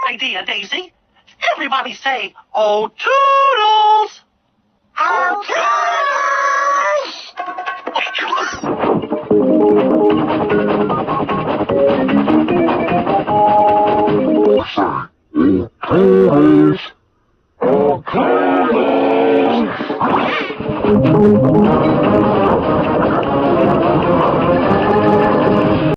Idea, Daisy. Everybody say, "Oh, toodles!" Oh, toodles! Oh, toodles!